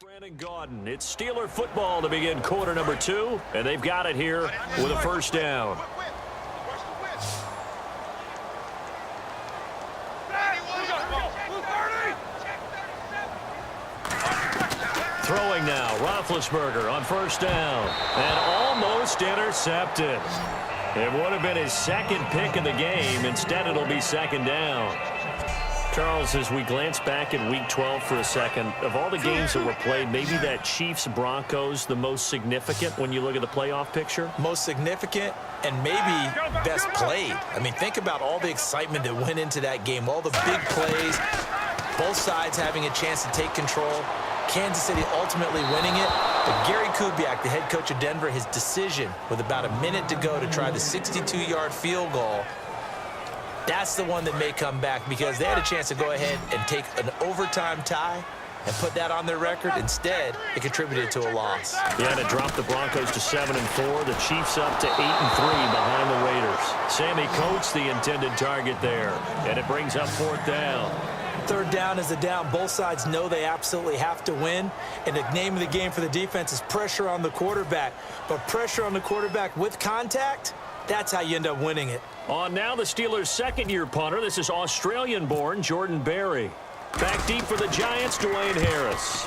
Brandon Gaudin. It's Steeler football to begin quarter number 2, and they've got it here with a first down. Throwing now, Roethlisberger on first down, and almost intercepted. It would have been his second pick of the game. Instead, it'll be second down. Charles, as we glance back at Week 12 for a second, of all the games that were played, maybe that Chiefs-Broncos the most significant when you look at the playoff picture? Most significant and maybe best played. I mean, think about all the excitement that went into that game, all the big plays, both sides having a chance to take control, Kansas City ultimately winning it. But Gary Kubiak, the head coach of Denver, his decision with about a minute to go to try the 62-yard field goal, that's the one that may come back because they had a chance to go ahead and take an overtime tie and put that on their record. Instead, it contributed to a loss. Yeah, and it dropped the Broncos to 7-4. The Chiefs up to 8-3 behind the Raiders. Sammy Coates, the intended target there, and it brings up fourth down. Third down is the down. Both sides know they absolutely have to win, and the name of the game for the defense is pressure on the quarterback. But pressure on the quarterback with contact, that's how you end up winning it. On now the Steelers' second-year punter. This is Australian-born Jordan Berry. Back deep for the Giants, Dwayne Harris.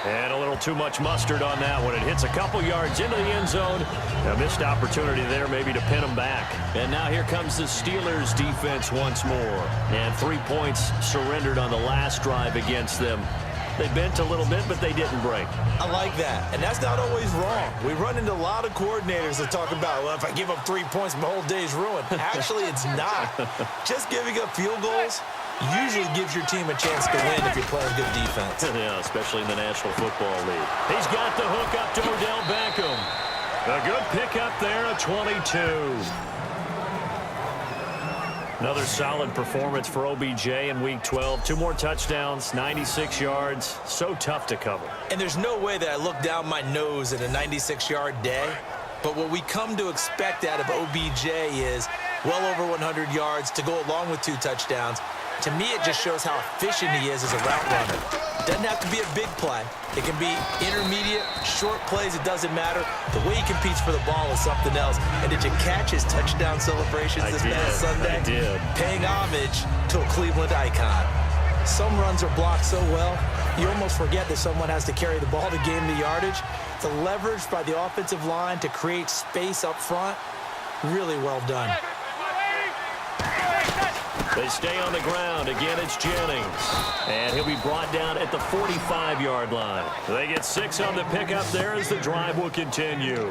And a little too much mustard on that one. It hits a couple yards into the end zone. A missed opportunity there maybe to pin them back. And now here comes the Steelers' defense once more. And 3 points surrendered on the last drive against them. They bent a little bit, but they didn't break. I like that, and that's not always wrong. We run into a lot of coordinators that talk about, well, if I give up 3 points, my whole day's ruined. Actually, it's not. Just giving up field goals usually gives your team a chance to win if you're playing good defense. Yeah, especially in the National Football League. He's got the hook up to Odell Beckham. A good pickup there, a 22. Another solid performance for OBJ in Week 12. 2 more touchdowns, 96 yards. So tough to cover. And there's no way that I look down my nose at a 96-yard day. But what we come to expect out of OBJ is well over 100 yards to go along with 2 touchdowns. To me, it just shows how efficient he is as a route runner. It doesn't have to be a big play. It can be intermediate, short plays. It doesn't matter. The way he competes for the ball is something else. And did you catch his touchdown celebrations this past Sunday? I did. Paying homage to a Cleveland icon. Some runs are blocked so well, you almost forget that someone has to carry the ball to gain the yardage. The leverage by the offensive line to create space up front, really well done. They stay on the ground. Again, it's Jennings. And he'll be brought down at the 45-yard line. They get 6 on the pickup there as the drive will continue.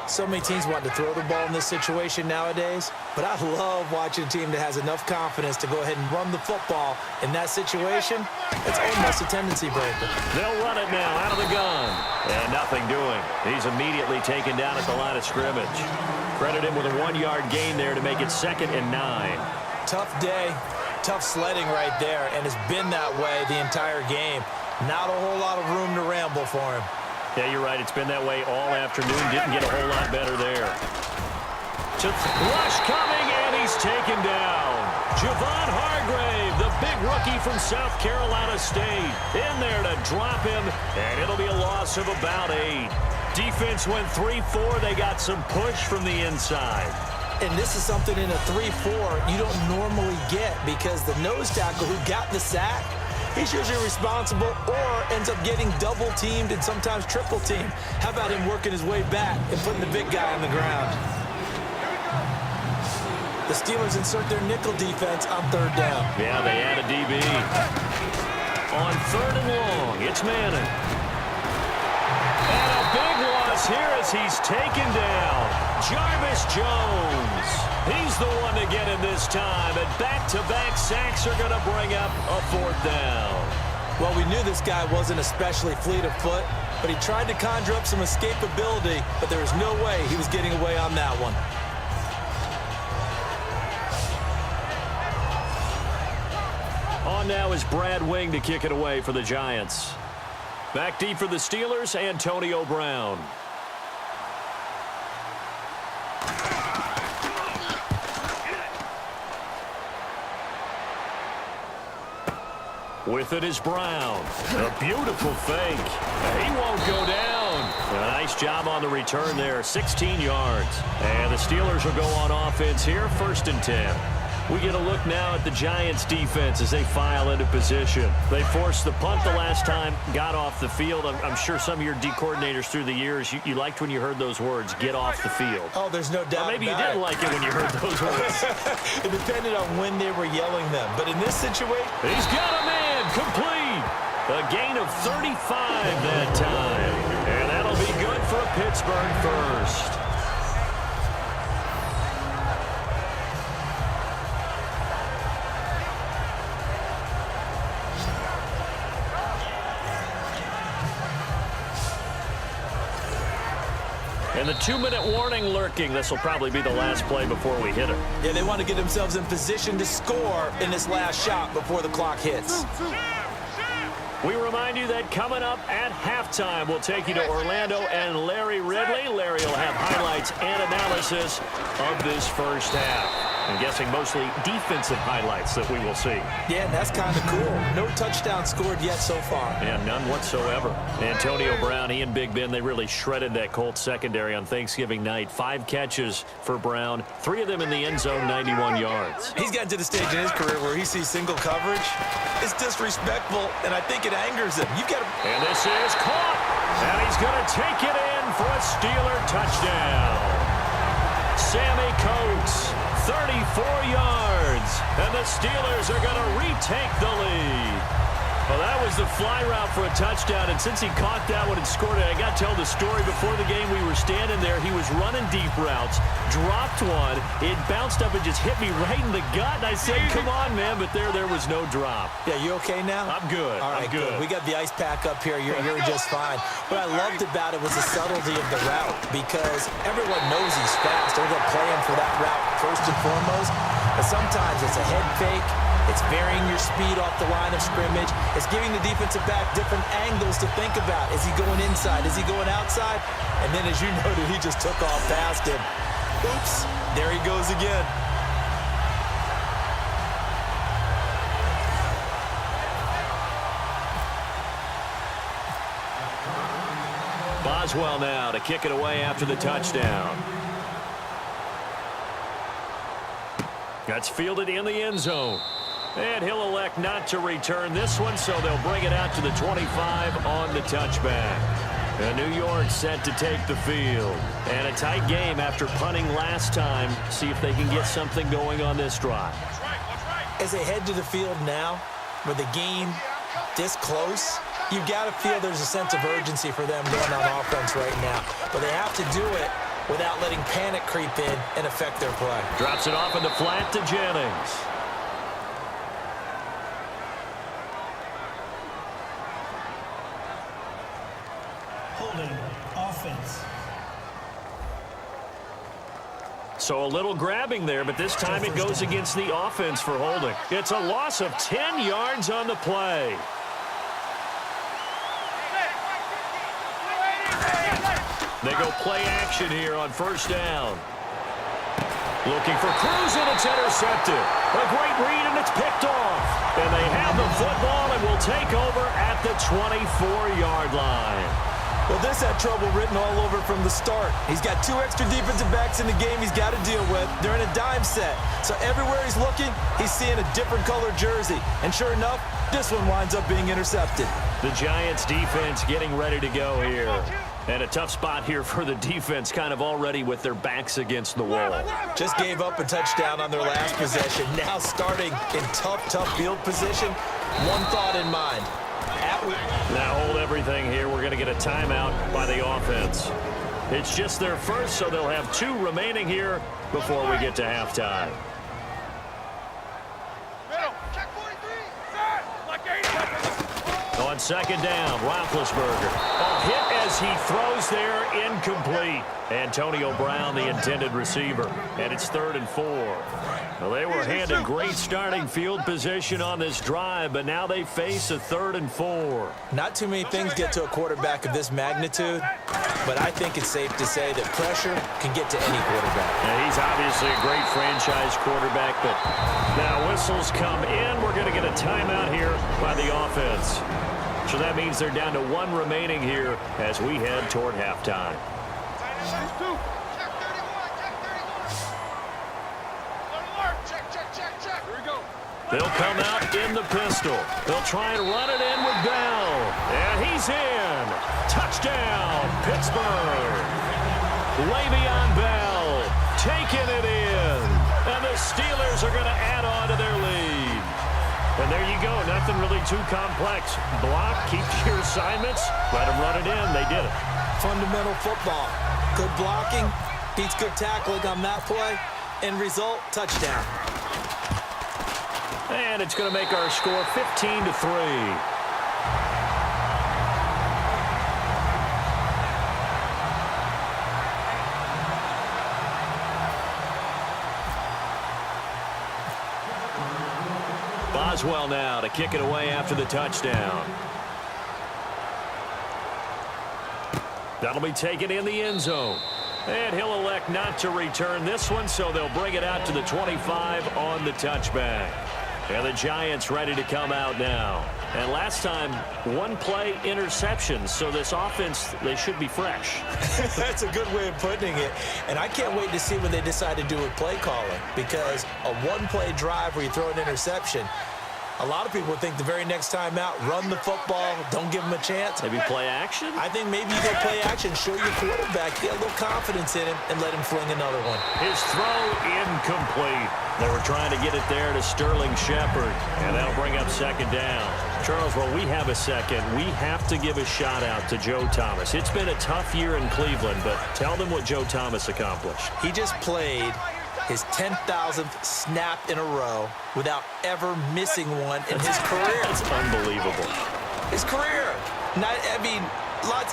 So many teams want to throw the ball in this situation nowadays, but I love watching a team that has enough confidence to go ahead and run the football in that situation. It's almost a tendency breaker. They'll run it now out of the gun. And nothing doing. He's immediately taken down at the line of scrimmage. Credit him with a 1-yard gain there to make it 2nd and 9. Tough day, tough sledding right there, and it's been that way the entire game. Not a whole lot of room to ramble for him. Yeah, you're right. It's been that way all afternoon. Didn't get a whole lot better there. Rush coming, and he's taken down. Javon Hargrave, the big rookie from South Carolina State, in there to drop him, and it'll be a loss of about 8. Defense went 3-4. They got some push from the inside. And this is something in a 3-4 you don't normally get because the nose tackle who got the sack, he's usually responsible or ends up getting double-teamed and sometimes triple-teamed. How about him working his way back and putting the big guy on the ground? The Steelers insert their nickel defense on 3rd down. Yeah, they add a DB. On 3rd and long, it's Madden. And a big loss here as he's taken down. Jarvis Jones. He's the one to get him this time, and back-to-back sacks are going to bring up a 4th down. Well, we knew this guy wasn't especially fleet of foot, but he tried to conjure up some escapability, but there was no way he was getting away on that one. On now is Brad Wing to kick it away for the Giants. Back deep for the Steelers, Antonio Brown. With it is Brown. A beautiful fake. He won't go down. A nice job on the return there, 16 yards. And the Steelers will go on offense here, 1st and 10. We get a look now at the Giants' defense as they file into position. They forced the punt the last time, got off the field. I'm sure some of your D coordinators through the years, you liked when you heard those words, get off the field. Oh, there's no doubt. Or maybe you didn't like it when you heard those words. It depended on when they were yelling them. But in this situation, he's got a man complete. A gain of 35 that time. And that'll be good for a Pittsburgh first. And the 2-minute warning lurking. This will probably be the last play before we hit it. Yeah, they want to get themselves in position to score in this last shot before the clock hits. We remind you that coming up at halftime, we'll take you to Orlando and Larry Ridley. Larry will have highlights and analysis of this first half. I'm guessing mostly defensive highlights that we will see. Yeah, and that's kind of cool. No touchdown scored yet so far. Yeah, none whatsoever. Antonio Brown, he and Big Ben, they really shredded that Colts secondary on Thanksgiving night. 5 catches for Brown, 3 of them in the end zone, 91 yards. He's gotten to the stage in his career where he sees single coverage. It's disrespectful, and I think it angers him. You've got to... And this is caught, and he's going to take it in for a Steeler touchdown. Sammy Coates, 34 yards, and the Steelers are going to retake the lead. Well, that was the fly route for a touchdown, and since he caught that one and scored it, I got to tell the story. Before the game, we were standing there. He was running deep routes, dropped one. It bounced up and just hit me right in the gut, and I said, come on, man, but there was no drop. Yeah, you okay now? I'm good. All right, I'm good. We got the ice pack up here. You're just fine. What I loved about it was the subtlety of the route, because everyone knows he's fast. They're going to play him for that route first and foremost, but sometimes it's a head fake. It's varying your speed off the line of scrimmage. It's giving the defensive back different angles to think about. Is he going inside? Is he going outside? And then, as you noted, he just took off past him. Oops, there he goes again. Boswell now to kick it away after the touchdown. That's fielded in the end zone. And he'll elect not to return this one, so they'll bring it out to the 25 on the touchback. And New York set to take the field. And a tight game after punting last time. See if they can get something going on this drive. As they head to the field now, with the game this close, you've got to feel there's a sense of urgency for them going on offense right now. But they have to do it without letting panic creep in and affect their play. Drops it off in the flat to Jennings. Holding offense. So a little grabbing there, but this time it goes against the offense for holding. It's a loss of 10 yards on the play. They go play action here on first down. Looking for Cruz, and it's intercepted. A great read, and it's picked off. And they have the football and will take over at the 24-yard line. Well, this had trouble written all over from the start. He's got 2 extra defensive backs in the game he's got to deal with. They're in a dime set. So everywhere he's looking, he's seeing a different color jersey. And sure enough, this one winds up being intercepted. The Giants defense getting ready to go here. And a tough spot here for the defense, kind of already with their backs against the wall. Just gave up a touchdown on their last possession. Now starting in tough field position. One thought in mind. Now hold everything here. We're going to get a timeout by the offense. It's just their first, so they'll have 2 remaining here before we get to halftime. On second down, Roethlisberger. A hit as he throws there, incomplete. Antonio Brown, the intended receiver. And it's 3rd and 4. Well, they were handed great starting field position on this drive, but now they face a 3rd and 4. Not too many things get to a quarterback of this magnitude, but I think it's safe to say that pressure can get to any quarterback. Now, he's obviously a great franchise quarterback, but now whistles come in. We're going to get a timeout here by the offense. So that means they're down to 1 remaining here as we head toward halftime. They'll come out in the pistol. They'll try and run it in with Bell. And he's in. Touchdown, Pittsburgh. Le'Veon Bell taking it in. And the Steelers are going to add on to their lead. And there you go. Nothing really too complex. Block, keep your assignments, let them run it in. They did it. Fundamental football. Good blocking, beats good tackling on that play. End result, touchdown. And it's going to make our score 15-3. Boswell now to kick it away after the touchdown. That'll be taken in the end zone. And he'll elect not to return this one, so they'll bring it out to the 25 on the touchback. And the Giants ready to come out now. And last time, 1-play interception. So this offense, they should be fresh. That's a good way of putting it. And I can't wait to see what they decide to do with play calling. Because a 1-play drive where you throw an interception, a lot of people think the very next time out, run the football, don't give them a chance. Maybe play action? I think maybe you go play action, show your quarterback, get a little confidence in him, and let him fling another one. His throw incomplete. They were trying to get it there to Sterling Shepard, and that'll bring up second down. Charles, while we have a second, we have to give a shout-out to Joe Thomas. It's been a tough year in Cleveland, but tell them what Joe Thomas accomplished. He just played his 10,000th snap in a row without ever missing one in his career. That's unbelievable. His career.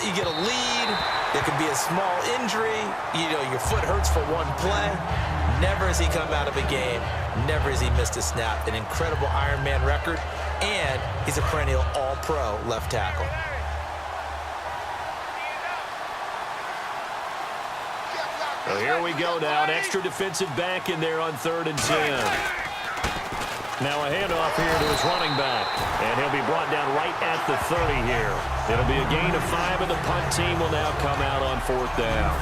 You get a lead. There could be a small injury. Your foot hurts for one play. Never has he come out of a game. Never has he missed a snap. An incredible Iron Man record. And he's a perennial all-pro left tackle. Well, here we go now. An extra defensive back in there on 3rd and 10. Now a handoff here to his running back. And he'll be brought down right at the 30 here. It'll be a gain of 5, and the punt team will now come out on 4th down.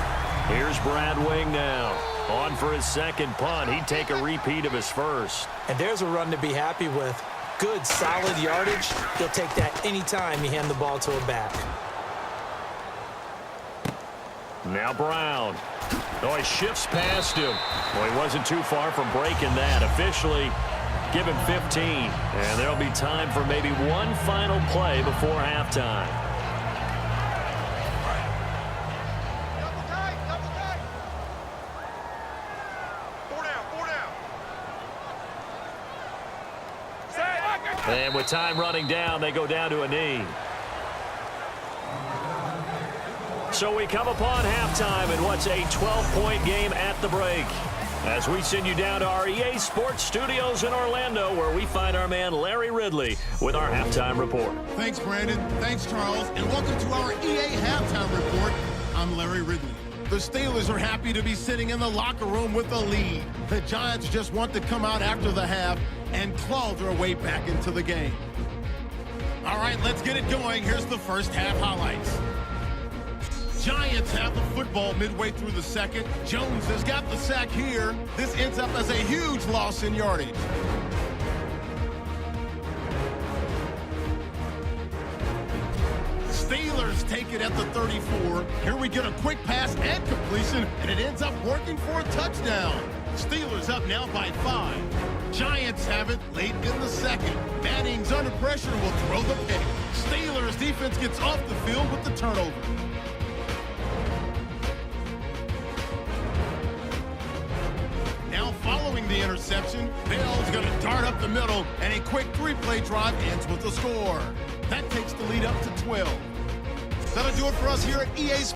Here's Brad Wing now. On for his second punt. He'd take a repeat of his first. And there's a run to be happy with. Good, solid yardage. He'll take that anytime you hand the ball to a back. Now Brown. Oh, he shifts past him. Well, he wasn't too far from breaking that. Officially, give him 15. And there'll be time for maybe one final play before halftime. And with time running down, they go down to a knee. So we come upon halftime in what's a 12-point game at the break. As we send you down to our EA Sports Studios in Orlando, where we find our man Larry Ridley with our halftime report. Thanks, Brandon. Thanks, Charles. And welcome to our EA Halftime Report. I'm Larry Ridley. The Steelers are happy to be sitting in the locker room with a lead. The Giants just want to come out after the half and claw their way back into the game. All right, let's get it going. Here's the first half highlights. Giants have the football midway through the second. Jones has got the sack here. This ends up as a huge loss in yardage. Steelers take it at the 34. Here we get a quick pass and completion, and it ends up working for a touchdown. Steelers up now by 5. Giants have it late in the second. Manning's under pressure and will throw the pick. Steelers defense gets off the field with the turnover. Now following the interception, Bell's going to dart up the middle, and a quick 3-play drive ends with a score. That takes the lead up to 12. That'll do it for us here at EA Sports.